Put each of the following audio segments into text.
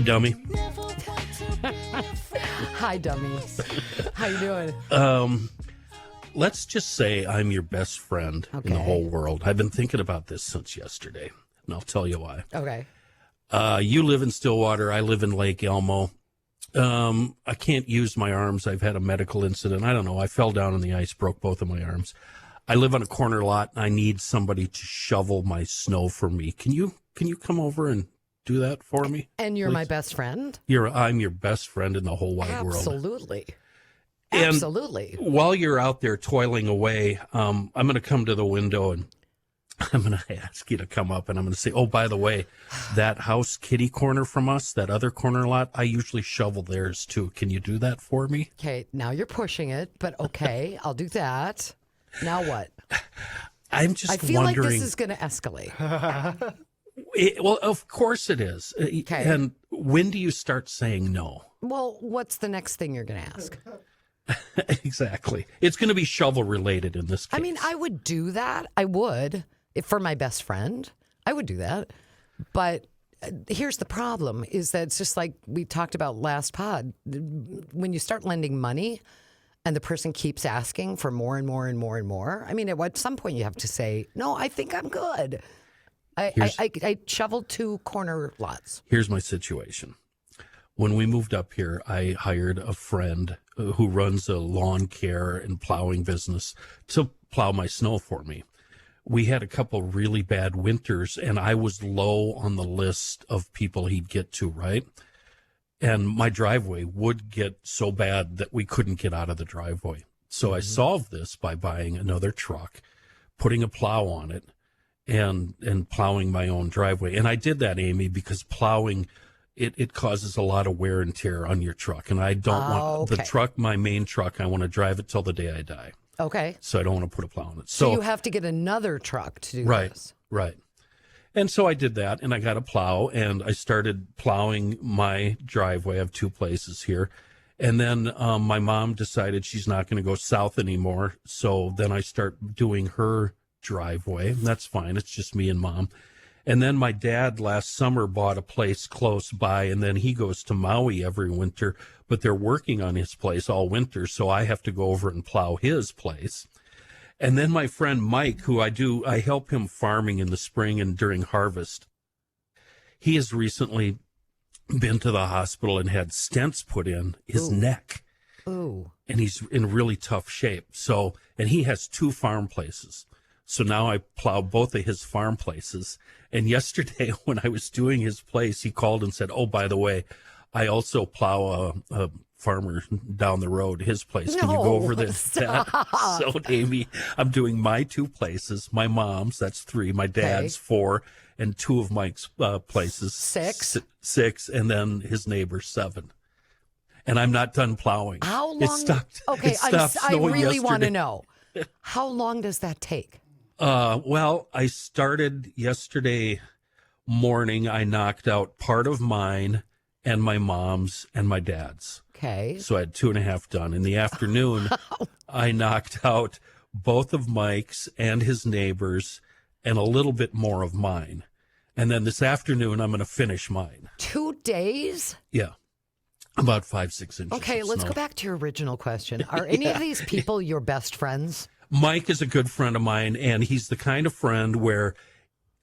dummy. Hi, dummies. How you doing? Let's just say I'm your best friend in the whole world. I've been thinking about this since yesterday, and I'll tell you why. Okay. You live in Stillwater. I live in Lake Elmo. I can't use my arms. I've had a medical incident. I don't know. I fell down in the ice, broke both of my arms. I live on a corner lot. I need somebody to shovel my snow for me. Can you come over and do that for me? And you're please? my best friend? I'm your best friend in the whole wide world. Absolutely. And Absolutely. while you're out there toiling away, I'm going to come to the window and I'm going to ask you to come up, and I'm going to say, oh, by the way, that house kitty corner from us, that other corner lot, I usually shovel theirs too. Can you do that for me? Okay, now you're pushing it, but okay, I'll do that. Now what? I'm just I feel wondering. like this is going to escalate. Well, of course it is. Okay. And when do you start saying no? Well, what's the next thing you're going to ask? Exactly. It's going to be shovel related in this case. I mean, I would do that. I would. If for my best friend, I would do that. But here's the problem is that it's just like we talked about last pod. When you start lending money and the person keeps asking for more and more and more and more, I mean, at some point you have to say, no, I think I'm good. I shoveled 2 corner lots. Here's my situation. When we moved up here, I hired a friend who runs a lawn care and plowing business to plow my snow for me. We had a couple really bad winters, and I was low on the list of people he'd get to, right? And my driveway would get so bad that we couldn't get out of the driveway. So I solved this by buying another truck, putting a plow on it, and plowing my own driveway. And I did that, Amy, because plowing, it causes a lot of wear and tear on your truck. And I don't want the truck, my main truck, I want to drive it till the day I die. Okay. So I don't want to put a plow on it. So you have to get another truck to do this. Right. And so I did that, and I got a plow, and I started plowing my driveway. I have 2 places here. And then my mom decided she's not going to go south anymore. So then I start doing her driveway. That's fine. It's just me and Mom. And then my dad last summer bought a place close by, and then he goes to Maui every winter, but they're working on his place all winter, so I have to go over and plow his place. And then my friend Mike, who I help him farming in the spring and during harvest. He has recently been to the hospital and had stents put in his neck. Ooh. And he's in really tough shape. So, and he has 2 farm places. So now I plow both of his farm places. And yesterday when I was doing his place, he called and said, oh, by the way, I also plow a farmer down the road, his place. Can you go over this? So, Amy, I'm doing my 2 places, my mom's, that's 3, my dad's 4, and 2 of Mike's places. 6, and then his neighbor's 7. And I'm not done plowing. How long? It stopped. Okay, I really want to know. How long does that take? Well, I started yesterday morning. I knocked out part of mine and my mom's and my dad's. Okay. So I had 2.5 done. In the afternoon, I knocked out both of Mike's and his neighbor's and a little bit more of mine. And then this afternoon, I'm going to finish mine. 2 days? Yeah. About 5-6 inches. Okay, let's go back to your original question. Are any of these people your best friends? Mike is a good friend of mine, and he's the kind of friend where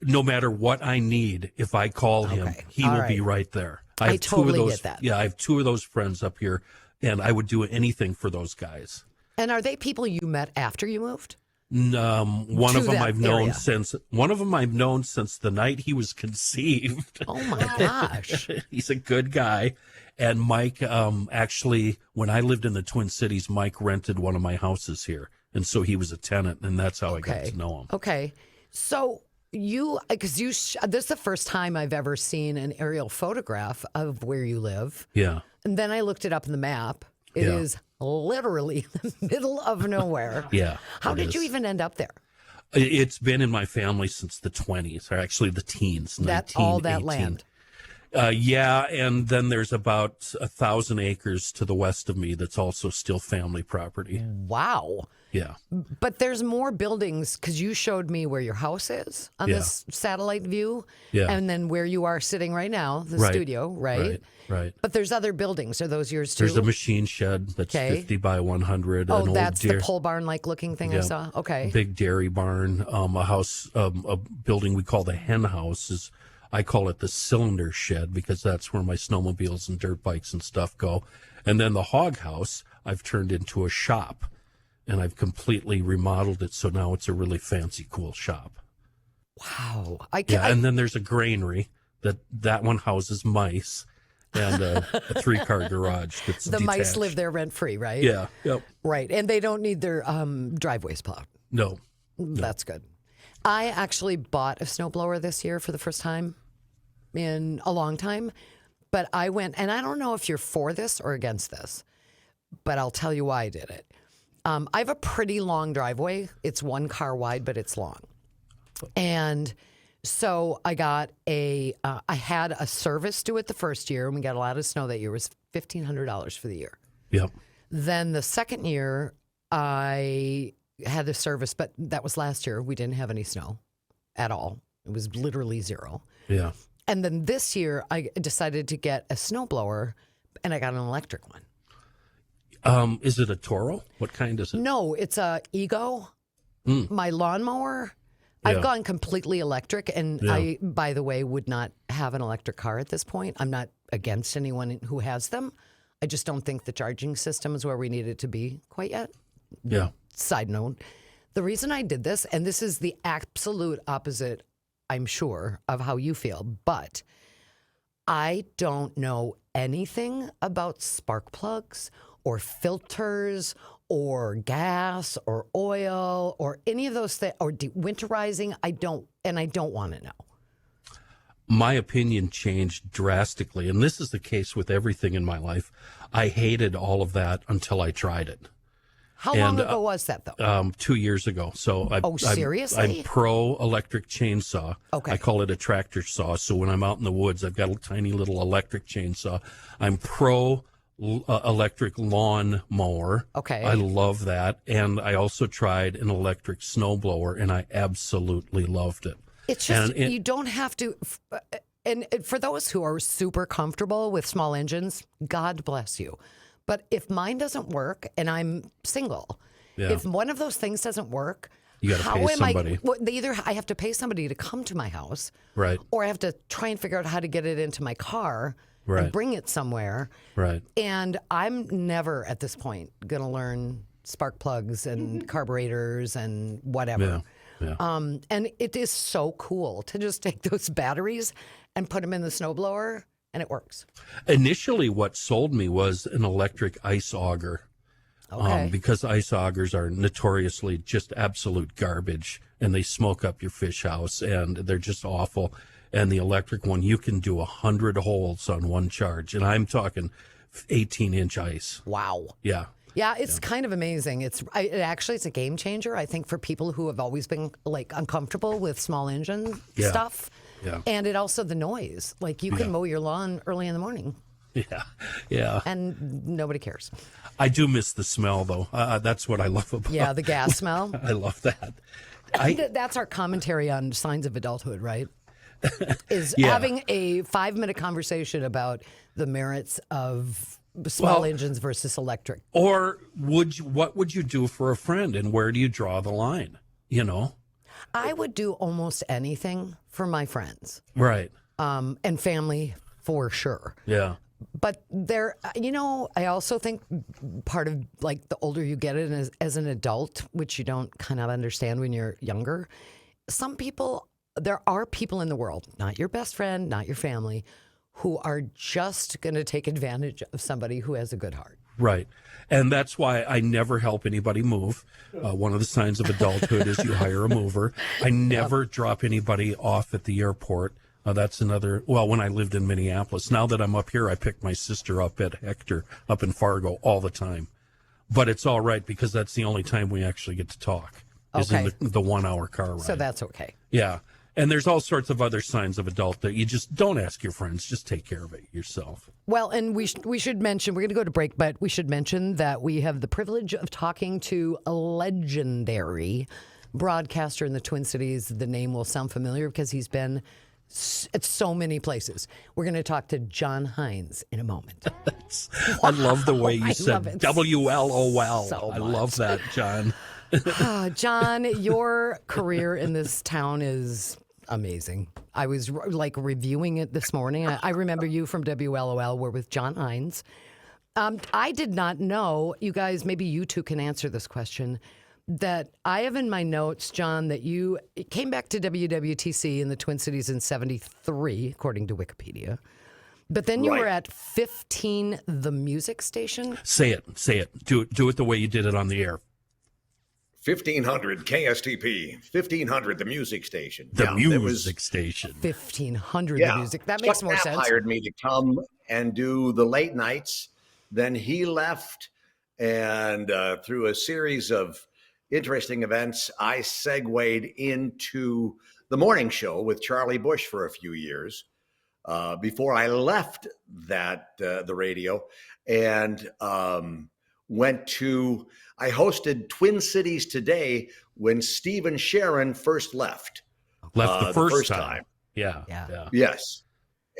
no matter what I need, if I call him, he will be right there. I have totally 2 of those, get that. Yeah, I have 2 of those friends up here, and I would do anything for those guys. And are they people you met after you moved? One of them I've known since the night he was conceived. Oh my gosh. He's a good guy. And Mike, actually, when I lived in the Twin Cities, Mike rented one of my houses here. And so he was a tenant, and that's how I got to know him. Okay. So this is the first time I've ever seen an aerial photograph of where you live. Yeah. And then I looked it up in the map. It is literally in the middle of nowhere. Yeah. How did you even end up there? It's been in my family since the 20s, or actually the teens. All that land. Yeah, and then there's about 1,000 acres to the west of me that's also still family property. Wow. Yeah. But there's more buildings because you showed me where your house is on this satellite view. Yeah. And then where you are sitting right now, the Right. studio, right? Right. But there's other buildings. Are those yours too? There's a machine shed that's 50 by 100. Oh, an that's old the pole barn like looking thing I saw. Okay. big dairy barn, a house, a building we call the hen house. I call it the cylinder shed because that's where my snowmobiles and dirt bikes and stuff go. And then the hog house I've turned into a shop, and I've completely remodeled it, so now it's a really fancy, cool shop. Wow. And then there's a granary that one houses mice, and a 3-car garage that's the detached. mice live there rent free, right? Yeah. Yep. Right. And they don't need their driveways plowed. No. That's good. I actually bought a snowblower this year for the first time in a long time. But I went, and I don't know if you're for this or against this, but I'll tell you why I did it. I have a pretty long driveway. It's 1 car wide, but it's long. And so I got I had a service do it the first year, and we got a lot of snow that year. It was $1,500 for the year. Yep. Then the second year, I had the service, but that was last year. We didn't have any snow at all. It was literally zero. Yeah. And then this year, I decided to get a snowblower, and I got an electric one. Is it a Toro? What kind is it? No, it's a Ego. My lawnmower. Yeah. I've gone completely electric, and I, by the way, would not have an electric car at this point. I'm not against anyone who has them. I just don't think the charging system is where we need it to be quite yet. Yeah. Side note, the reason I did this, and this is the absolute opposite, I'm sure, of how you feel, but I don't know anything about spark plugs or filters or gas or oil or any of those things, or winterizing. I don't want to know. My opinion changed drastically, and this is the case with everything in my life. I hated all of that until I tried it. How long ago was that, though? 2 years ago. So Seriously? I'm pro electric chainsaw. Okay. I call it a tractor saw. So when I'm out in the woods, I've got a tiny little electric chainsaw. I'm pro electric lawn mower. Okay. I love that. And I also tried an electric snowblower, and I absolutely loved it. It's just, you don't have to. And for those who are super comfortable with small engines, God bless you. But if mine doesn't work, and I'm single, if one of those things doesn't work, you got to pay somebody. Either I have to pay somebody to come to my house, Right. or I have to try and figure out how to get it into my car and bring it somewhere. Right. And I'm never at this point going to learn spark plugs and carburetors and whatever. Yeah. And it is so cool to just take those batteries and put them in the snowblower, and it works. Initially, what sold me was an electric ice auger. Okay. Because ice augers are notoriously just absolute garbage, and they smoke up your fish house, and they're just awful. And the electric one, you can do 100 holes on one charge, and I'm talking 18-inch ice. Wow. Yeah. Yeah, it's kind of amazing. It's a game changer, I think, for people who have always been like uncomfortable with small engine stuff. Yeah. And it also the noise. Like you can mow your lawn early in the morning. Yeah. And nobody cares. I do miss the smell, though. That's what I love about it. Yeah, the gas smell. I love that. That's our commentary on signs of adulthood, right? Is having a 5-minute conversation about the merits of small engines versus electric. Or what would you do for a friend, and where do you draw the line? You know? I would do almost anything for my friends. Right. And family for sure. Yeah. But I also think part of like the older you get as an adult, which you don't kind of understand when you're younger, there are people in the world, not your best friend, not your family, who are just going to take advantage of somebody who has a good heart. Right. And that's why I never help anybody move. One of the signs of adulthood is you hire a mover. I never drop anybody off at the airport. That's another, when I lived in Minneapolis. Now that I'm up here, I pick my sister up at Hector up in Fargo all the time. But it's all right because that's the only time we actually get to talk is in the 1 hour car ride. So that's okay. Yeah. And there's all sorts of other signs of adult that you just don't ask your friends. Just take care of it yourself. Well, and we should mention, we're going to go to break, but we should mention that we have the privilege of talking to a legendary broadcaster in the Twin Cities. The name will sound familiar because he's been at so many places. We're going to talk to John Hines in a moment. I love the way you said WLOL. So I love that, John. John, your career in this town is amazing. I was like reviewing it this morning. I remember you from WLOL. We're with John Hines. I did not know, you guys, maybe you two can answer this question, that I have in my notes, John, that you came back to WWTC in the Twin Cities in 73, according to Wikipedia. But then you were at 15, the music station. Say it. Do it the way you did it on the air. 1500 KSTP, 1500 the music station. The music station. 1500 the music. That makes more sense. Hired me to come and do the late nights. Then he left, and through a series of interesting events, I segued into the morning show with Charlie Bush for a few years before I left the radio and I hosted Twin Cities Today when Stephen Sharon first left. The first time. Yeah. Yes.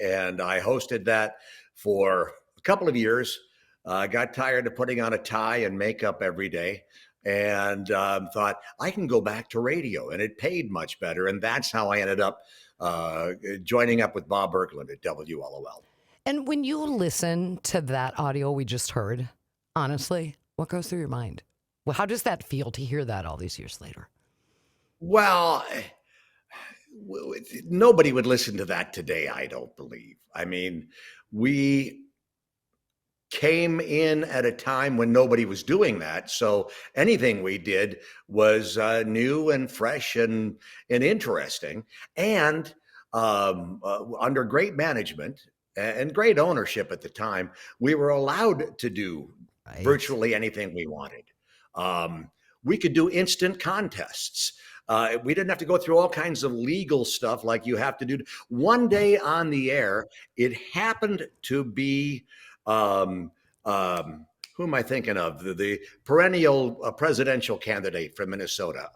And I hosted that for a couple of years. I got tired of putting on a tie and makeup every day and thought I can go back to radio, and it paid much better. And that's how I ended up joining up with Bob Berglund at WLOL. And when you listen to that audio we just heard, honestly, what goes through your mind? Well, how does that feel to hear that all these years later? Well, nobody would listen to that today, I don't believe. I mean, we came in at a time when nobody was doing that. So anything we did was new and fresh and interesting. And under great management and great ownership at the time, we were allowed to do virtually anything we wanted. We could do instant contests. We didn't have to go through all kinds of legal stuff like you have to do. One day on the air, it happened to be, who am I thinking of? The perennial presidential candidate from Minnesota.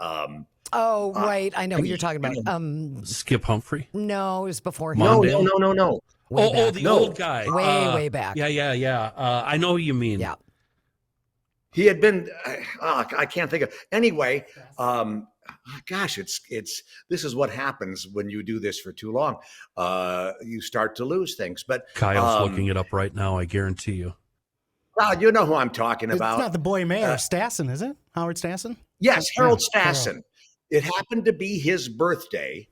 Right. I know who you're talking about. Skip Humphrey? No, it was before him. No. The old guy. Way back. Yeah. I know who you mean. Yeah. He had been, I can't think of, anyway, gosh, this is what happens when you do this for too long. You start to lose things. But Kyle's looking it up right now, I guarantee you. You know who I'm talking about. It's not the boy mayor, Stassen, is it? Howard Stassen? Yes, Harold Stassen. It happened to be his birthday.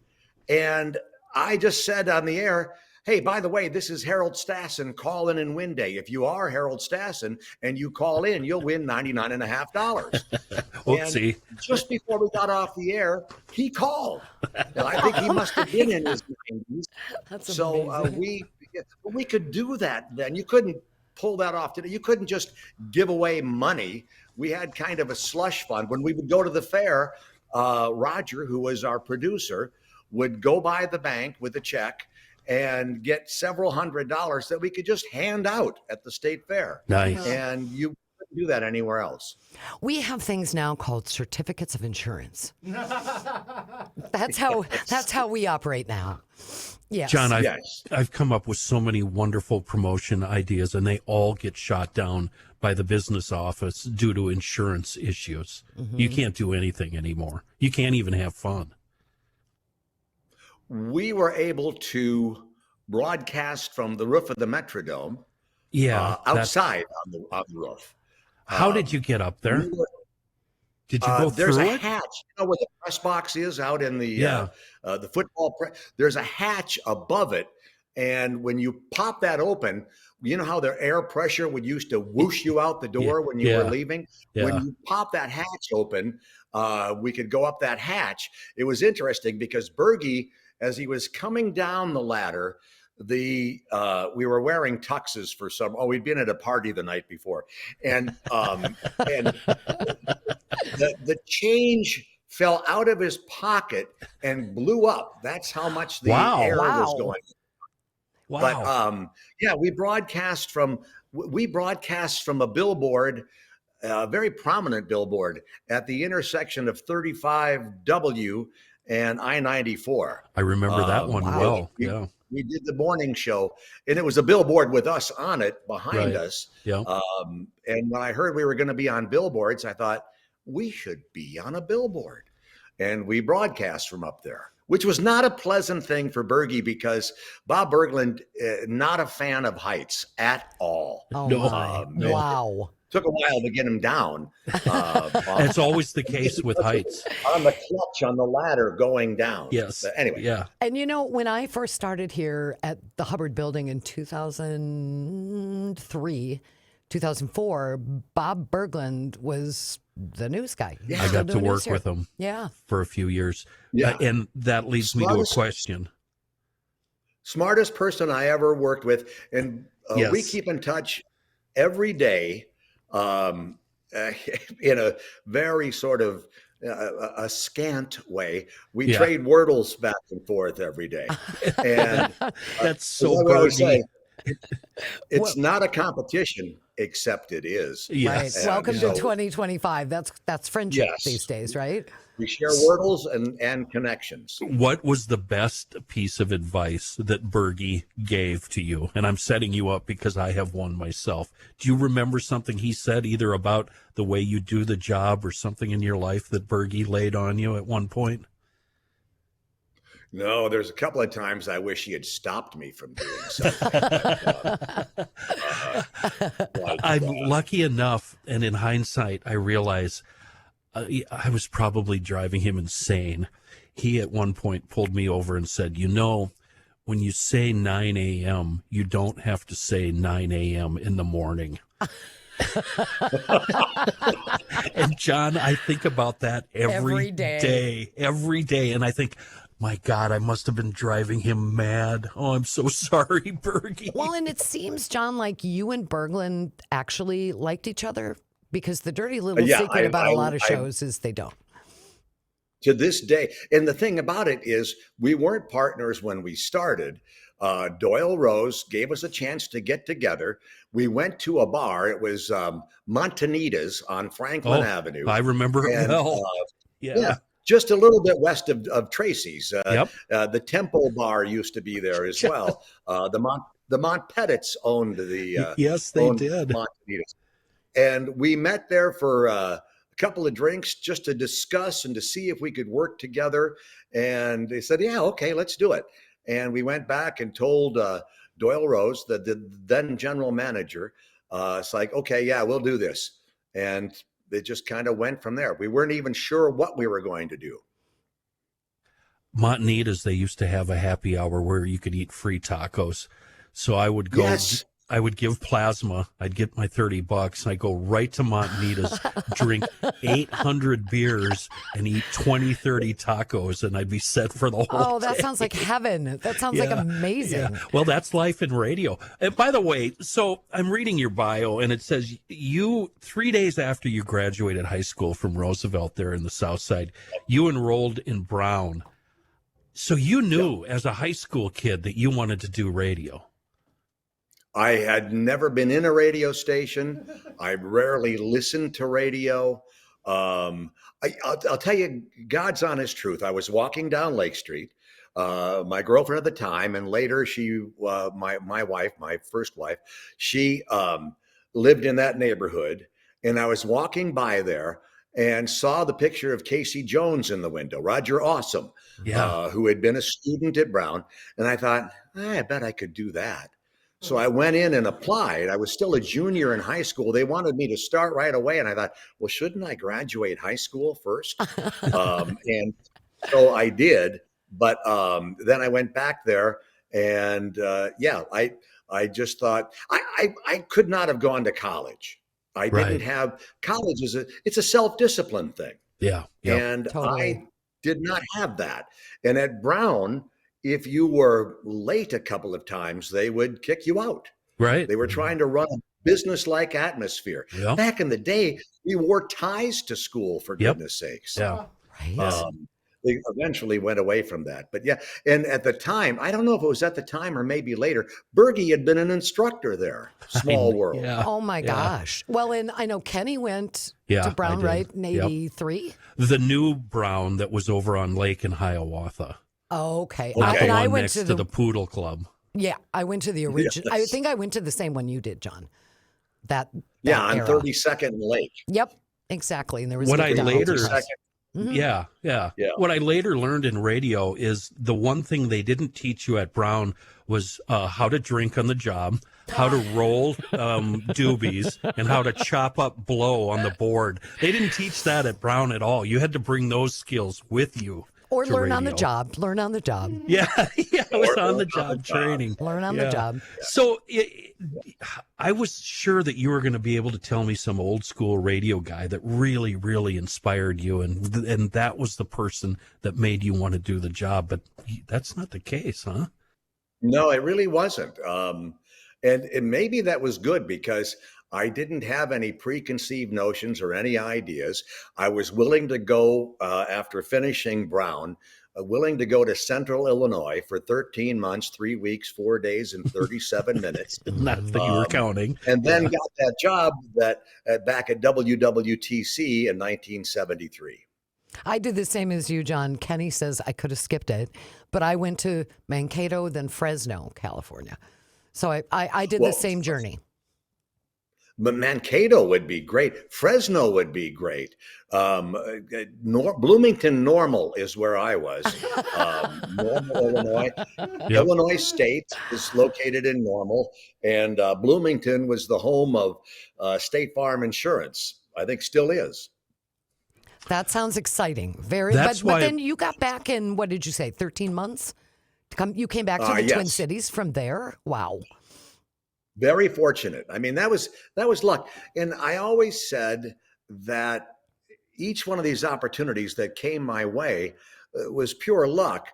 And I just said on the air, hey, by the way, this is Harold Stassen, call in and win day. If you are Harold Stassen and you call in, you'll win $99.50. Oopsie. And just before we got off the air, he called. And I think he must have been in his 90s. That's so we could do that then. You couldn't pull that off today. You couldn't just give away money. We had kind of a slush fund. When we would go to the fair, Roger, who was our producer, would go by the bank with a check and get several $100s that we could just hand out at the state fair. Nice. And you couldn't do that anywhere else. We have things now called certificates of insurance. That's how we operate now. Yes. John, I've come up with so many wonderful promotion ideas, and they all get shot down by the business office due to insurance issues. Mm-hmm. You can't do anything anymore. You can't even have fun. We were able to broadcast from the roof of the Metrodome. Outside on the roof. How did you get up there? Did you go through There's a it? hatch. You know where the press box is out in the football press? There's a hatch above it. And when you pop that open, you know how the air pressure would used to whoosh you out the door when you were leaving? Yeah. When you pop that hatch open, we could go up that hatch. It was interesting because Bergie, as he was coming down the ladder, we were wearing tuxes for we'd been at a party the night before. And the change fell out of his pocket and blew up. That's how much the Wow. air was Wow. going. Wow. But yeah, we broadcast from a billboard, a very prominent billboard at the intersection of 35W and I-94. I remember that one wow. well. Yeah. We did the morning show, and it was a billboard with us on it behind Right. us. Yeah. And when I heard we were going to be on billboards, I thought we should be on a billboard. And we broadcast from up there, which was not a pleasant thing for Bergie because Bob Berglund, not a fan of heights at all. Oh No. my! No. Wow. Took a while to get him down. It's always the case with heights. On the clutch on the ladder going down. Yes. But anyway. Yeah. And you know, when I first started here at the Hubbard Building in 2003, 2004, Bob Berglund was the news guy. He Yeah. I still got to doing work news here. with him Yeah. for a few years. Yeah. And that leads me to a Smartest- question. Smartest person I ever worked with. And we Yes. keep in touch every day in a very sort of a scant way. We Yeah. trade wordles back and forth every day. And That's so what I always Bergie. say, it's not a competition, except it is. Yes. Right. Welcome so- to 2025. That's friendship Yes. these days, right? We share wordles and connections. What was the best piece of advice that Bergie gave to you? And I'm setting you up because I have one myself. Do you remember something he said either about the way you do the job or something in your life that Bergie laid on you at one point? No, there's a couple of times I wish he had stopped me from doing so. I'm lucky enough, and in hindsight, I realize I was probably driving him insane. He at one point pulled me over and said, you know, when you say 9 a.m., you don't have to say 9 a.m. in the morning. And John, I think about that every day. Every day. And I think, my God, I must have been driving him mad. Oh, I'm so sorry, Bergie. Well, and it seems, John, like you and Berglund actually liked each other because the dirty little Yeah, secret about a lot of I- shows is they don't. To this day. And the thing about it is, we weren't partners when we started. Doyle Rose gave us a chance to get together. We went to a bar. It was Montanita's on Franklin Avenue. I remember it And, well. yeah, just a little bit west of Tracy's. Yep. The Temple Bar used to be there as well. The Montpetits owned the Yes, they owned did. Montanitas. And we met there for a couple of drinks just to discuss and to see if we could work together. And they said, yeah, okay, let's do it. And we went back and told Doyle Rose, the then general manager, it's like, okay, yeah, we'll do this. And it just kind of went from there. We weren't even sure what we were going to do. Montanitas, they used to have a happy hour where you could eat free tacos. So I would go, Yes. I would give Plasma, I'd get my $30. I'd go right to Montanitas, drink 800 beers and eat 20, 30 tacos, and I'd be set for the whole Oh, that day. sounds like heaven. That sounds like Yeah, amazing. Yeah. Well, that's life in radio. And by the way, so I'm reading your bio, and it says you, 3 days after you graduated high school from Roosevelt there in the South Side, you enrolled in Brown. So you knew as a high school kid that you wanted to do radio. I had never been in a radio station. I rarely listened to radio. I'll tell you God's honest truth. I was walking down Lake Street. My girlfriend at the time, and later she, my wife, my first wife, she lived in that neighborhood. And I was walking by there and saw the picture of Casey Jones in the window, Roger Awesome, who had been a student at Brown. And I thought, I bet I could do that. So I went in and applied. I was still a junior in high school. They wanted me to start right away. And I thought, well, shouldn't I graduate high school first? And so I did. But then I went back there and I just thought I could not have gone to college. I didn't have college it's a self-discipline thing. Yeah. And Totally. I did not have that. And at Brown, if you were late a couple of times, they would kick you out. Right. They were trying to run a business-like atmosphere. Yeah. Back in the day, we wore ties to school, for goodness sakes. Yeah. Right. They eventually went away from that. But yeah, and at the time, I don't know if it was at the time or maybe later, Bergie had been an instructor there. Small world. Yeah. Oh my Yeah. gosh. Well, and I know Kenny went Yeah, to I Brown, did. right? In Yep. 83. The new Brown that was over on Lake in Hiawatha. Oh, okay. Okay. Not the And I one went next to to the Poodle Club. yeah, I went to the original. I Yes. think I went to the same one you did, John. That Yeah, on era. 32nd and Lake. Yep, exactly. And there was What I McDonald's later- across. 32nd. Yeah, yeah. Yeah. What I later learned in radio is the one thing they didn't teach you at Brown was how to drink on the job, how to roll doobies, and how to chop up blow on the board. They didn't teach that at Brown at all. You had to bring those skills with you. Or to learn on the radio. job. Learn on the job. Yeah, yeah, it was Or on the learn on the job job. training. Learn on the Yeah. job. So I was sure that you were going to be able to tell me some old school radio guy that really, really inspired you, and that was the person that made you want to do the job. But that's not the case, huh? No, it really wasn't. And maybe that was good because I didn't have any preconceived notions or any ideas. I was willing to go after finishing Brown, willing to go to Central Illinois for 13 months, 3 weeks, 4 days, and 37 minutes. Not that you were counting. And then got that job that back at WWTC in 1973. I did the same as you, John. Kenny says I could have skipped it, but I went to Mankato, then Fresno, California. So I did the Well, same journey. But Mankato would be great. Fresno would be great. Bloomington Normal is where I was. Normal, Illinois. Yep. Illinois State is located in Normal, and Bloomington was the home of State Farm Insurance. I think still is. That sounds exciting. Very. That's But why- then you got back in, what did you say, 13 months? You came back to the Twin Yes. Cities from there? Wow. Very fortunate. I mean, that was luck. And I always said that each one of these opportunities that came my way was pure luck.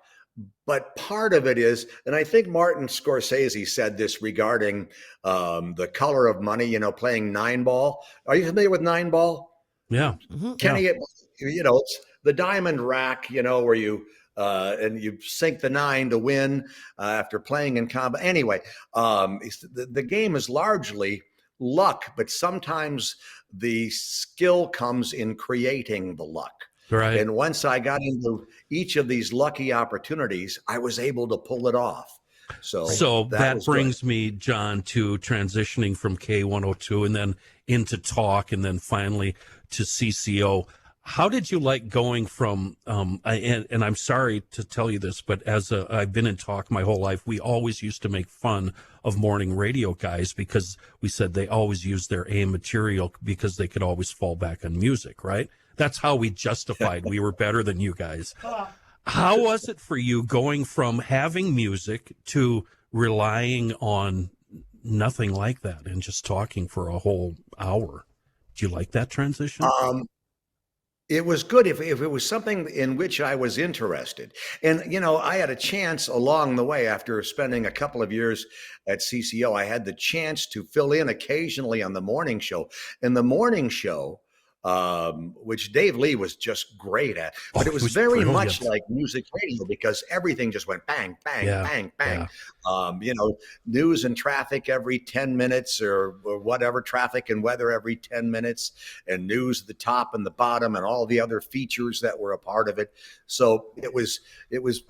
But part of it is, and I think Martin Scorsese said this regarding the color of money, playing nine ball. Are you familiar with nine ball? Yeah. Kenny, it's the diamond rack, where you and you sink the nine to win after playing in combat. Anyway, the game is largely luck, but sometimes the skill comes in creating the luck. Right. And once I got into each of these lucky opportunities, I was able to pull it off. So that was brings good. me, John, to transitioning from K102 and then into talk and then finally to CCO. How did you like going from, and I'm sorry to tell you this, but I've been in talk my whole life, we always used to make fun of morning radio guys because we said they always used their AM material because they could always fall back on music, right? That's how we justified we were better than you guys. How was it for you going from having music to relying on nothing like that and just talking for a whole hour? Do you like that transition? It was good if it was something in which I was interested. And, I had a chance along the way after spending a couple of years at CCO. I had the chance to fill in occasionally on the morning show. And the morning show, which Dave Lee was just great at, but it was very much like music radio because everything just went bang, bang, bang, bang. News and traffic every 10 minutes or whatever, traffic and weather every 10 minutes, and news at the top and the bottom and all the other features that were a part of it. So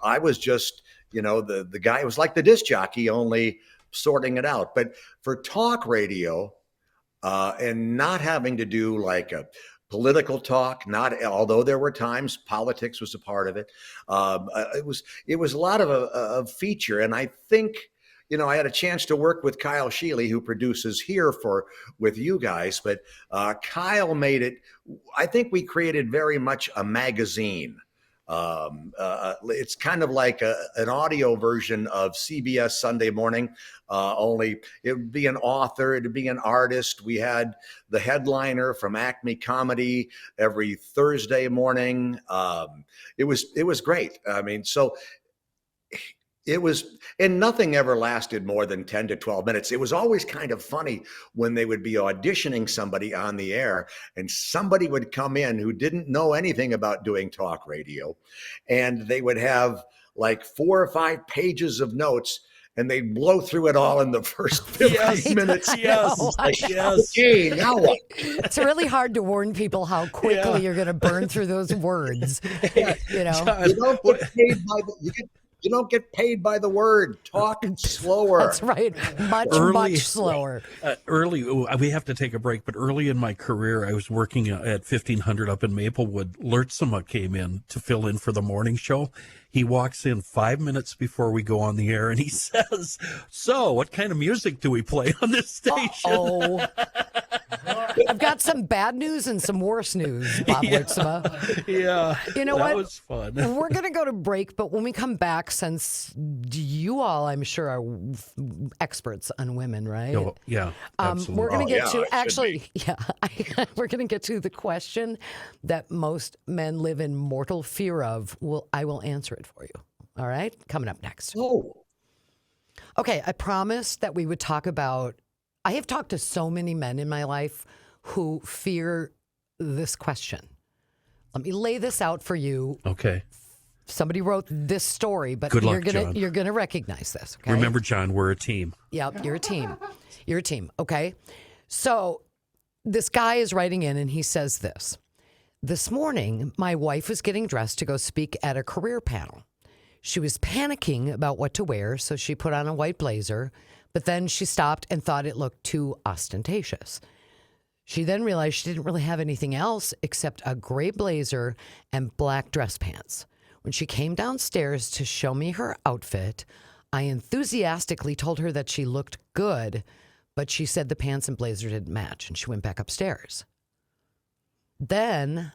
I was just, the guy. It was like the disc jockey, only sorting it out. But for talk radio, and not having to do like a political talk, although there were times politics was a part of it. It was a lot of a feature. And I think, I had a chance to work with Kyle Sheely, who produces here with you guys, but Kyle made it, I think we created very much a magazine. It's kind of like an audio version of CBS Sunday Morning, only it would be an author, it would be an artist. We had the headliner from Acme Comedy every Thursday morning. It was great. I mean, so It was, and nothing ever lasted more than 10 to 12 minutes. It was always kind of funny when they would be auditioning somebody on the air and somebody would come in who didn't know anything about doing talk radio. And they would have like 4 or 5 pages of notes and they'd blow through it all in the first 15 minutes. Yes. Yes. Okay, now what? It's really hard to warn people how quickly you're going to burn through those words. You know, You don't get paid by you don't get paid by the word. Talk slower. that's right. Much slower. Early, we have to take a break, but early in my career, I was working at 1500 up in Maplewood. Lurtsema came in to fill in for the morning show. He walks in 5 minutes before we go on the air and he says, "So, what kind of music do we play on this station?" Oh, I've got some bad news and some worse news, Bob Lurtsema. Yeah. You know that what? was fun. We're going to go to break, but when we come back, since you all, I'm sure, are experts on women, right? Oh, yeah, absolutely. We're going to get yeah, to I should we're going to get to the question that most men live in mortal fear of. I will answer it for you. All right, coming up next. Oh, Okay, I promised that we would talk about. I have talked to so many men in my life who fear this question. Let me lay this out for you. Okay. Somebody wrote this story, but Good luck, John. you're gonna recognize this. Okay? Remember, John, we're a team. Yep, you're a team. You're a team. Okay. So this guy is writing in and he says this. This morning, my wife was getting dressed to go speak at a career panel. She was panicking about what to wear, so she put on a white blazer, but then she stopped and thought it looked too ostentatious. She then realized she didn't really have anything else except a gray blazer and black dress pants. When she came downstairs to show me her outfit, I enthusiastically told her that she looked good, but she said the pants and blazer didn't match, and she went back upstairs. Then,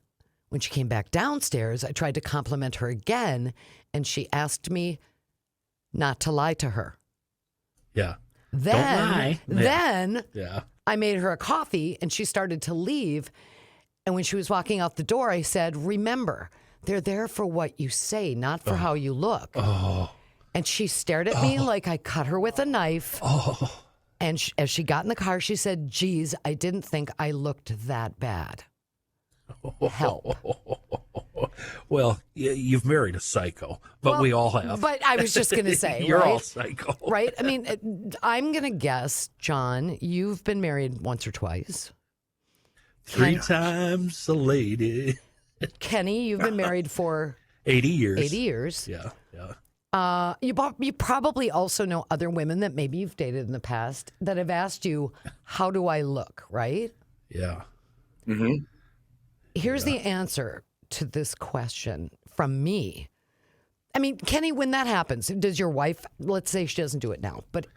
when she came back downstairs, I tried to compliment her again, and she asked me not to lie to her. Yeah. Then Yeah. I made her a coffee, and she started to leave. And when she was walking out the door, I said, "Remember, they're there for what you say, not for how you look." Oh. And she stared at me like I cut her with a knife. Oh. And as she got in the car, she said, "Geez, I didn't think I looked that bad." Help. Well, you've married a psycho, but we all have. But I was just going to say, You're right? all psycho. Right? I mean, I'm going to guess, John, you've been married once or twice. 3 times a lady. Kenny, you've been married for 80 years. 80 years. Yeah, yeah. You probably also know other women that maybe you've dated in the past that have asked you, "How do I look?" Right? Yeah. mm-hmm. Here's the answer to this question from me. I mean, Kenny, when that happens, does your wife, let's say she doesn't do it now, but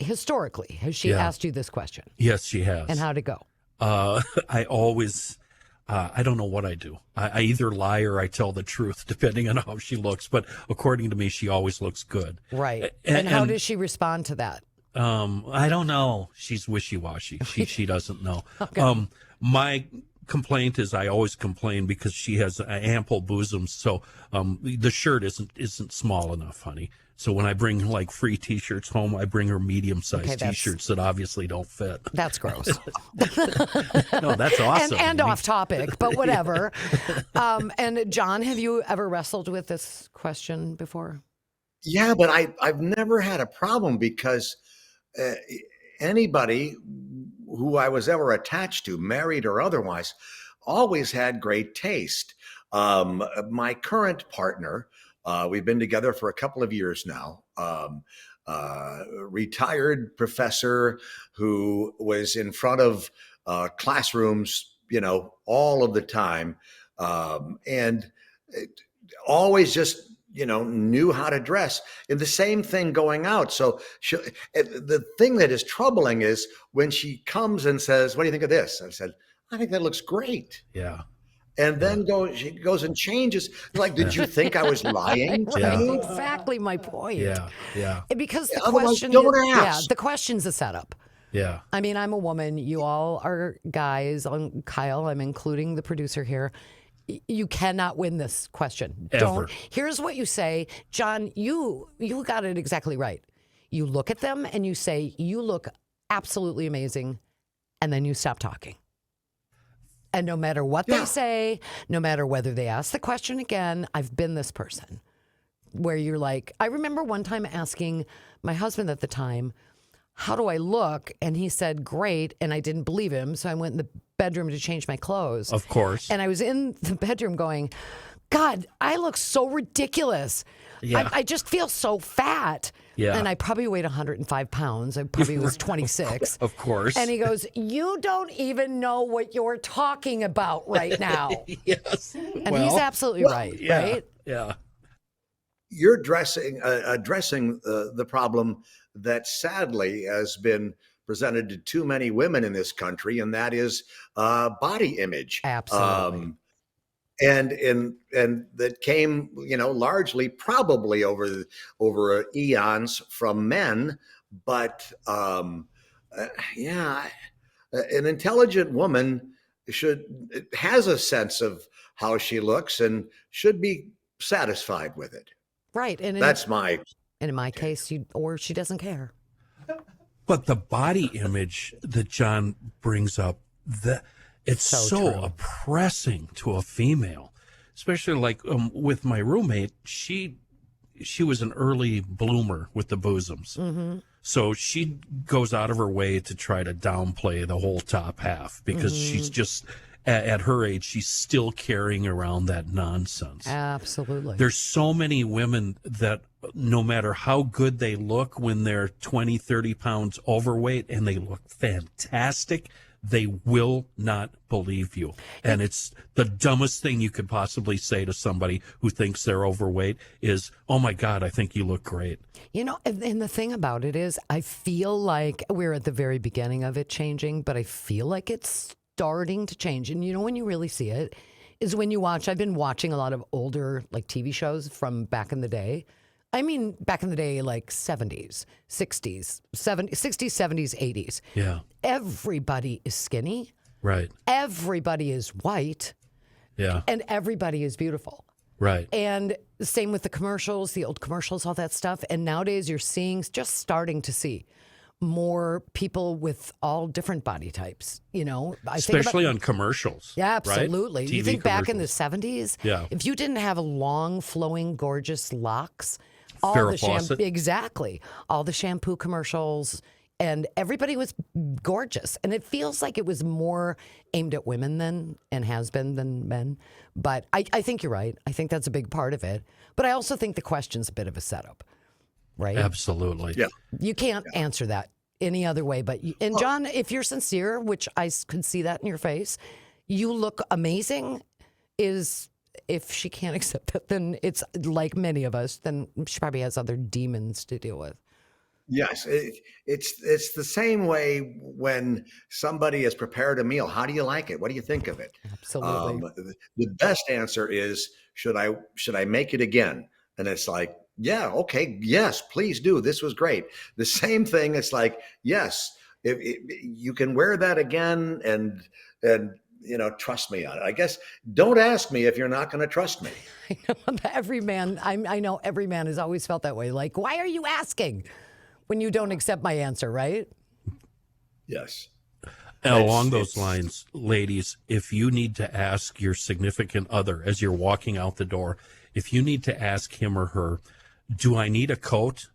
historically, has she asked you this question? Yes, she has. And how'd it go? I always, I don't know what I do. I either lie or I tell the truth, depending on how she looks. But according to me, she always looks good. Right. And how does she respond to that? I don't know. She's wishy-washy. She doesn't know. Okay. My complaint is I always complain because she has ample bosoms, so the shirt isn't small enough, honey. So when I bring like free T-shirts home, I bring her medium-sized T-shirts that obviously don't fit. That's gross. No, that's awesome. and off topic, but whatever. And John, have you ever wrestled with this question before? Yeah, but I've never had a problem because anybody who I was ever attached to, married or otherwise, always had great taste. My current partner, we've been together for a couple of years now, retired professor who was in front of classrooms, all of the time, and always just knew how to dress, and the same thing going out. So the thing that is troubling is when she comes and says, "What do you think of this?" I said, "I think that looks great." Yeah. And then she goes and changes. Like, did you think I was lying to Right, you? exactly my point. Yeah. Because the Otherwise, question don't is, ask. the question's a setup. Yeah. I mean, I'm a woman. You all are guys. Kyle, I'm including the producer here. You cannot win this question. Ever. Here's what you say, John. You got it exactly right. You look at them and you say, "You look absolutely amazing," and then you stop talking. And no matter what they say, no matter whether they ask the question again, I've been this person where you're like, I remember one time asking my husband at the time, "How do I look?" And he said, "Great." And I didn't believe him. So I went in the bedroom to change my clothes. Of course. And I was in the bedroom going, "God, I look so ridiculous. Yeah. I just feel so fat." Yeah. And I probably weighed 105 pounds. I probably was 26. Of course. And he goes, "You don't even know what you're talking about right now." Yes. And he's absolutely right, Yeah. right? Yeah. You're addressing the problem that sadly has been presented to too many women in this country, and that is body image. Absolutely. And that came, largely probably over eons from men, but yeah, an intelligent woman has a sense of how she looks and should be satisfied with it. Right. And That's my in my case, she doesn't care. But the body image that John brings up, it's so true. oppressing to a female, especially like with my roommate. She was an early bloomer with the bosoms. Mm-hmm. So she goes out of her way to try to downplay the whole top half because she's just, at her age, she's still carrying around that nonsense. Absolutely. There's so many women that no matter how good they look when they're 20, 30 pounds overweight and they look fantastic, they will not believe you. And it's the dumbest thing you could possibly say to somebody who thinks they're overweight is, "Oh my God, I think you look great." And the thing about it is, I feel like we're at the very beginning of it changing, but I feel like it's starting to change. And when you really see it is when you watch, I've been watching a lot of older like TV shows from back in the day. I mean, back in the day, like 70s, 60s, 70s, 60s, 70s, 80s. Yeah. Everybody is skinny. Right. Everybody is white. Yeah. And everybody is beautiful. Right. And same with the commercials, the old commercials, all that stuff. And nowadays you're starting to see more people with all different body types, Especially on commercials. Yeah, absolutely. Right? You TV think back in the commercials. 70s, Yeah. if you didn't have long, flowing, gorgeous locks, Farrah Fawcett. exactly, all the shampoo commercials, and everybody was gorgeous. And it feels like it was more aimed at women and has been than men. But I think you're right. I think that's a big part of it. But I also think the question's a bit of a setup, right? Absolutely. Yeah. You can't answer that any other way. And John, if you're sincere, which I could see that in your face, you look amazing. If she can't accept that, then it's like many of us, then she probably has other demons to deal with. Yes, it's the same way when somebody has prepared a meal. How do you like it? What do you think of it? Absolutely. The best answer is, should I make it again? And it's like, yeah, okay, yes, please do. This was great. The same thing. It's like, yes, if you can wear that again, and trust me on it. I guess don't ask me if you're not going to trust me. I know every man. I know every man has always felt that way. Like, why are you asking when you don't accept my answer, right? Yes. And along those lines, ladies, if you need to ask your significant other as you're walking out the door, if you need to ask him or her, "Do I need a coat?"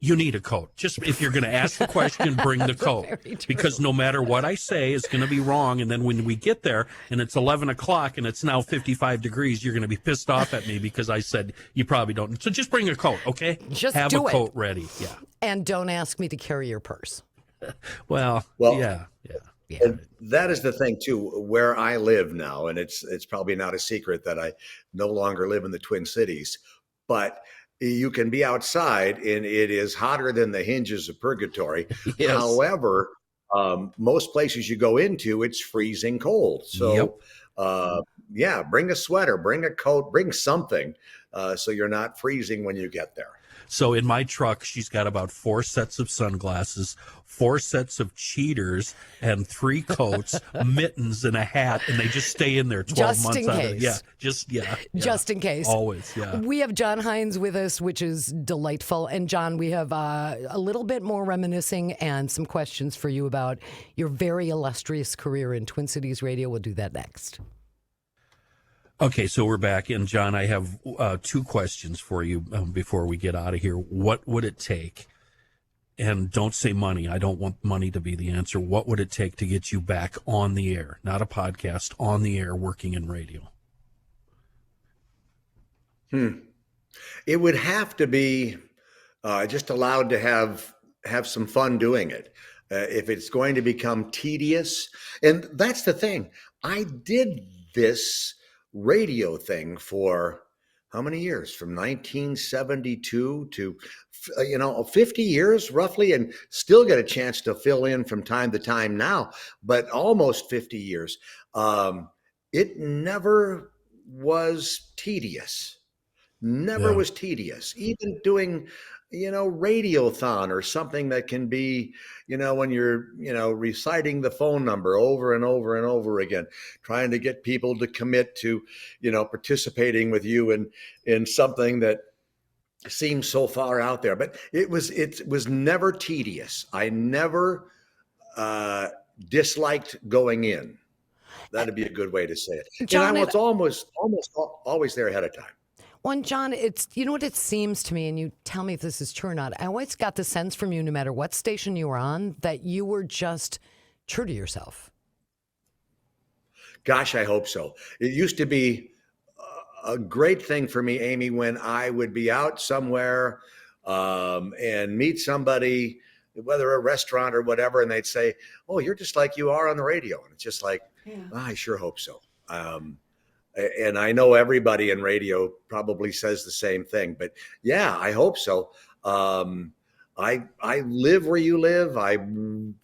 You need a coat. Just if you're going to ask the question, bring the coat. Because no matter what I say, it's going to be wrong. And then when we get there and it's 11 o'clock and it's now 55 degrees, you're going to be pissed off at me because I said you probably don't. So just bring a coat, okay? Just have do a it. coat ready. Yeah. And don't ask me to carry your purse. Well, yeah. And that is the thing too, where I live now, and it's probably not a secret that I no longer live in the Twin Cities, but you can be outside and it is hotter than the hinges of purgatory. Yes. However, most places you go into, it's freezing cold. So, bring a sweater, bring a coat, bring something so you're not freezing when you get there. So in my truck, she's got about 4 sets of sunglasses, 4 sets of cheaters, and 3 coats, mittens, and a hat, and they just stay in there 12 Just months in out case. of yeah, yeah. Just in case. Always, yeah. We have John Hines with us, which is delightful. And John, we have a little bit more reminiscing and some questions for you about your very illustrious career in Twin Cities Radio. We'll do that next. Okay, so we're back, and John, I have 2 questions for you before we get out of here. What would it take? And don't say money. I don't want money to be the answer. What would it take to get you back on the air? Not a podcast, on the air, working in radio. It would have to be just allowed to have some fun doing it. If it's going to become tedious, and that's the thing. I did this radio thing for how many years? From 1972 to 50 years roughly, and still get a chance to fill in from time to time now, but almost 50 years. It never was tedious. Never was tedious. Even doing, radiothon or something that can be, when you're, reciting the phone number over and over and over again, trying to get people to commit to, participating with you in something that seems so far out there. But it was never tedious. I never disliked going in. That'd be a good way to say it. John, and I was almost always there ahead of time. Well, John, it's, what it seems to me, and you tell me if this is true or not. I always got the sense from you, no matter what station you were on, that you were just true to yourself. Gosh, I hope so. It used to be a great thing for me, Amy, when I would be out somewhere and meet somebody, whether a restaurant or whatever, and they'd say, "Oh, you're just like you are on the radio." And it's just like, I sure hope so. And I know everybody in radio probably says the same thing, but yeah, I hope so. I live where you live. I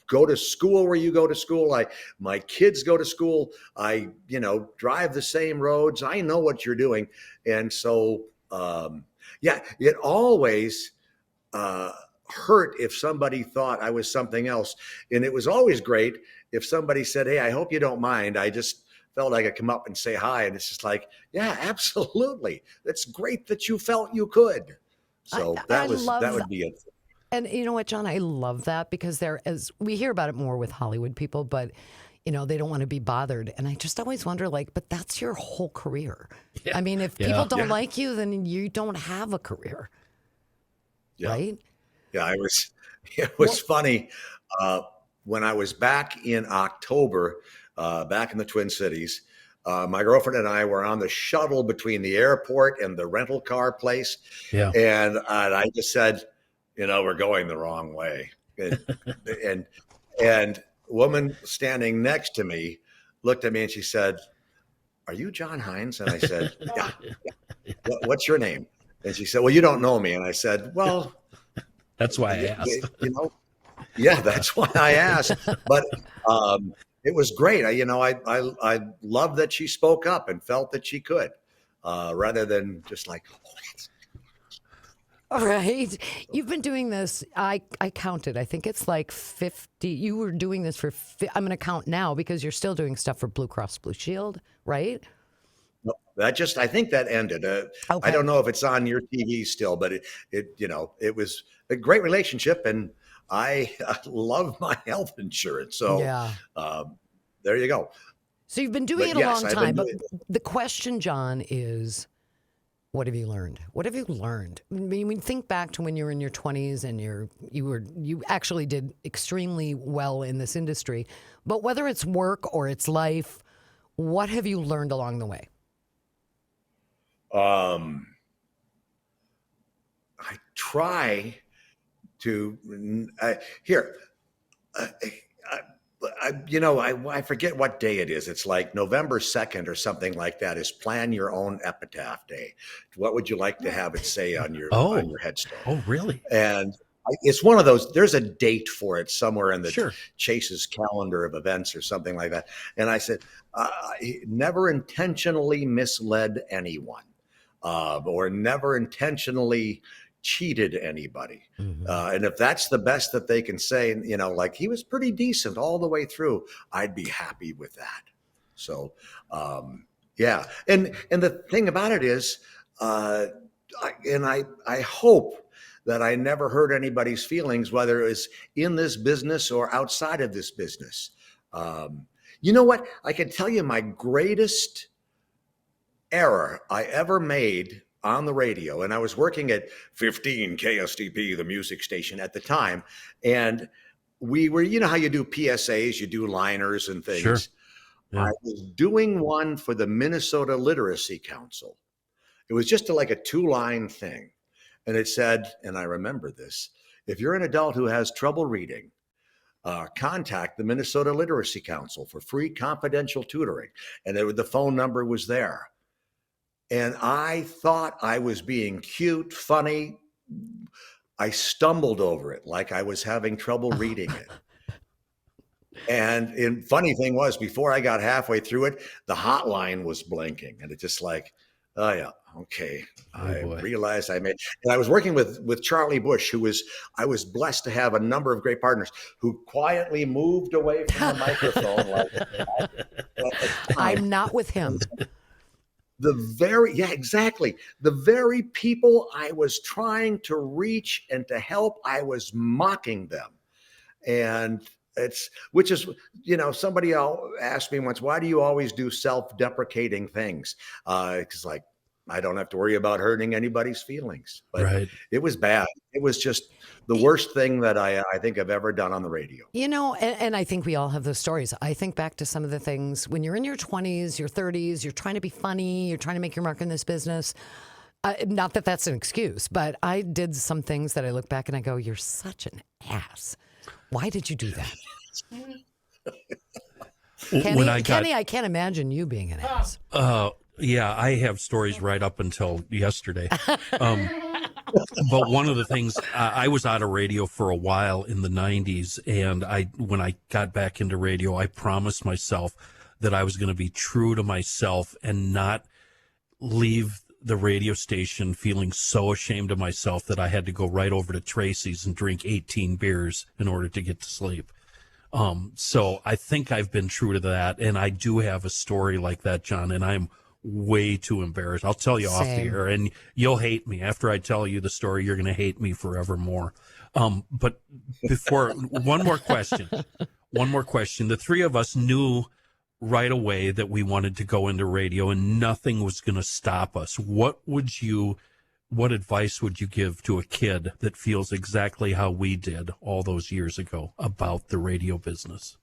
go to school where you go to school. My kids go to school. I drive the same roads. I know what you're doing, and so it always hurt if somebody thought I was something else, and it was always great if somebody said, "Hey, I hope you don't mind. I just felt I could come up and say hi." And it's just like, yeah, absolutely. That's great that you felt you could. So that would be it. And you know what, John, I love that because as we hear about it more with Hollywood people, but they don't want to be bothered. And I just always wonder, but that's your whole career. Yeah. I mean, if people don't like you, then you don't have a career. Yeah. Right? Yeah, it was funny. When I was back in October, back in the Twin Cities, my girlfriend and I were on the shuttle between the airport and the rental car place. Yeah. And I just said, we're going the wrong way. And a woman standing next to me looked at me and she said, "Are you John Hines?" And I said, "Yeah. What's your name?" And she said, "Well, you don't know me." And I said, "Well, that's why I asked." Yeah, that's why I asked. But it was great. I loved that she spoke up and felt that she could, rather than just like, "Oh, that's." All right. You've been doing this. I counted. I think it's like 50. You were doing this for, I'm going to count now because you're still doing stuff for Blue Cross Blue Shield, right? No, I think that ended. Okay. I don't know if it's on your TV still, but it was a great relationship, and I love my health insurance. So there you go. So you've been doing it a long time, but the question, John, is, what have you learned? What have you learned? I mean, think back to when you were in your 20s and you actually did extremely well in this industry. But whether it's work or it's life, what have you learned along the way? I try to I forget what day it is. It's like November 2nd or something like that. Is Plan Your Own Epitaph Day. What would you like to have it say on your headstone? Oh, really? And it's one of those. There's a date for it somewhere in the Chase's calendar of events or something like that. And I said, never intentionally misled anyone, or never intentionally cheated anybody. Mhm. And if that's the best that they can say, like he was pretty decent all the way through, I'd be happy with that. So, yeah. And the thing about it is, I hope that I never hurt anybody's feelings, whether it's in this business or outside of this business. You know what? I can tell you my greatest error I ever made on the radio, and I was working at 15 KSTP, the music station at the time, and we were, how you do PSAs, you do liners and things. Sure. Yeah. I was doing one for the Minnesota Literacy Council. It was just like a 2-line thing. And it said, and I remember this, if you're an adult who has trouble reading, contact the Minnesota Literacy Council for free confidential tutoring. And the phone number was there. And I thought I was being cute, funny. I stumbled over it like I was having trouble reading it. And the funny thing was, before I got halfway through it, the hotline was blinking. And it's just like, oh, yeah, okay. I realized I made, and I was working with Charlie Bush, I was blessed to have a number of great partners who quietly moved away from the microphone. I'm not with him. Exactly. The very people I was trying to reach and to help, I was mocking them. And somebody asked me once, why do you always do self-deprecating things? Because I don't have to worry about hurting anybody's feelings. But Right. It was bad. It was just the worst thing that I think I've ever done on the radio. And I think we all have those stories. I think back to some of the things when you're in your 20s, your 30s, you're trying to be funny, you're trying to make your mark in this business. Not that that's an excuse, but I did some things that I look back and I go, you're such an ass. Why did you do that? Kenny, I can't imagine you being an ass. Yeah, I have stories right up until yesterday. But one of the things, I was out of radio for a while in the 90s, and when I got back into radio, I promised myself that I was going to be true to myself and not leave the radio station feeling so ashamed of myself that I had to go right over to Tracy's and drink 18 beers in order to get to sleep. So I think I've been true to that, and I do have a story like that, John, and I'm way too embarrassed. I'll tell you off the air, and you'll hate me. After I tell you the story, you're going to hate me forevermore. But before, one more question. The three of us knew right away that we wanted to go into radio, and nothing was going to stop us. What advice would you give to a kid that feels exactly how we did all those years ago about the radio business?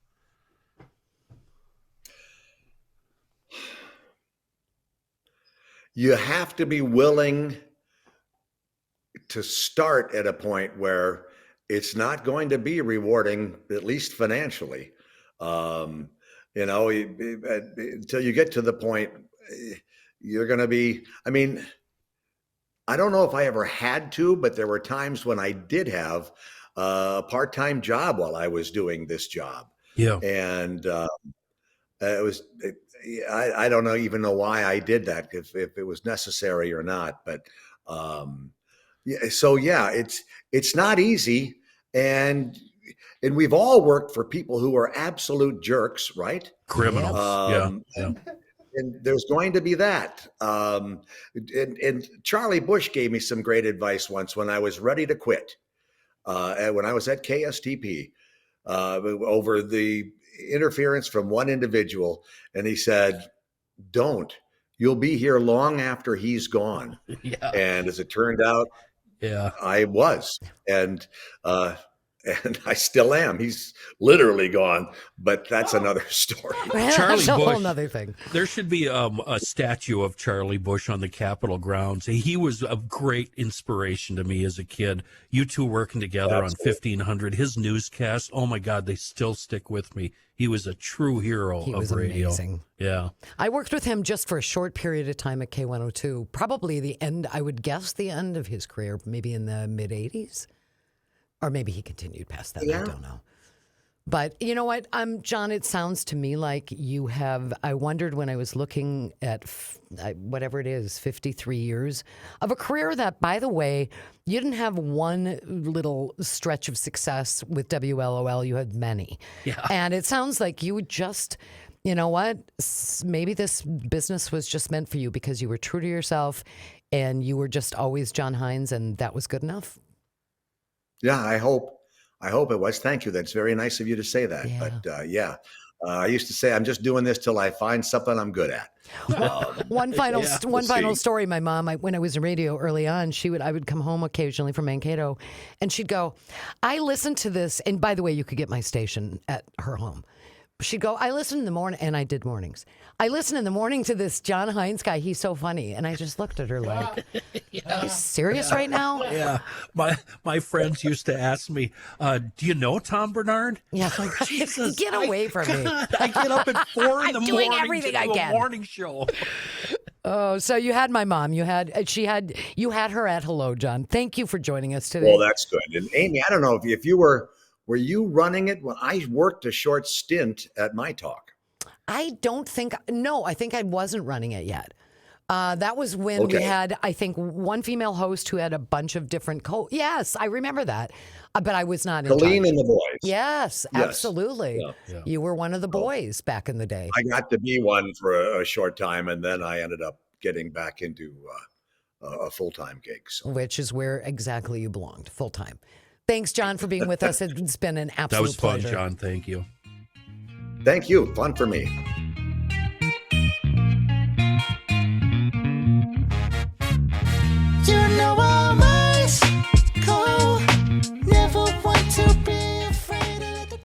You have to be willing to start at a point where it's not going to be rewarding, at least financially. Until you get to the point, you're going to be, I don't know if I ever had to, but there were times when I did have a part-time job while I was doing this job. Yeah. And I don't even know why I did that, if it was necessary or not. But it's not easy. And we've all worked for people who are absolute jerks, right? Criminals. Yeah. And there's going to be that. And Charlie Bush gave me some great advice once when I was ready to quit. When I was at KSTP, over the interference from one individual, and he said, "Don't. You'll be here long after he's gone." Yeah. And as it turned out, I was, and I still am. He's literally gone, but that's another story. Charlie That's a Bush, whole nother thing. There should be a statue of Charlie Bush on the Capitol grounds. He was a great inspiration to me as a kid. You two working together on 1500, his newscasts, oh my God, they still stick with me. He was a true hero of radio. Amazing. Yeah. I worked with him just for a short period of time at K102, probably the end, I would guess the end of his career, maybe in the mid-'80s. Or maybe he continued past that. I don't know. But you know what, John, it sounds to me like you have, I wondered when I was looking at whatever it is, 53 years of a career that, by the way, you didn't have one little stretch of success with WLOL. You had many. Yeah. And it sounds like you would just, you know what, maybe this business was just meant for you because you were true to yourself and you were just always John Hines, and that was good enough. Yeah, I hope it was. Thank you. That's very nice of you to say that. Yeah. But I used to say I'm just doing this till I find something I'm good at. One final see. story. My mom, when I was in radio early on, I would come home occasionally from Mankato, and she'd go, "I listened to this." And by the way, you could get my station at her home. She'd go, "I listen in the morning," and I did mornings. "I listen in the morning to this John Hines guy. He's so funny." And I just looked at her like, "Are you serious right now?" Yeah, my friends used to ask me, "Do you know Tom Bernard?" Yeah, Like, Jesus, get away from me. I get up at 4 in the doing morning everything to I do can. a morning show. Oh, so you had my mom. You had her at hello, John. Thank you for joining us today. Well, that's good. And Amy, I don't know if you were you running it? Well, I worked a short stint at My Talk. I think I wasn't running it yet. That was when we Okay. had, I think, one female host who had a bunch of different Yes, I remember that. But I was not in Colleen charge. and the boys. Yes, Yes. absolutely. Yeah. You were one of the boys back in the day. I got to be one for a short time, and then I ended up getting back into a full-time gig. So. Which is where exactly you belonged, full time. Thanks, John, for being with us. It's been an absolute That was fun, pleasure. John. Thank you. Thank you. Fun for me.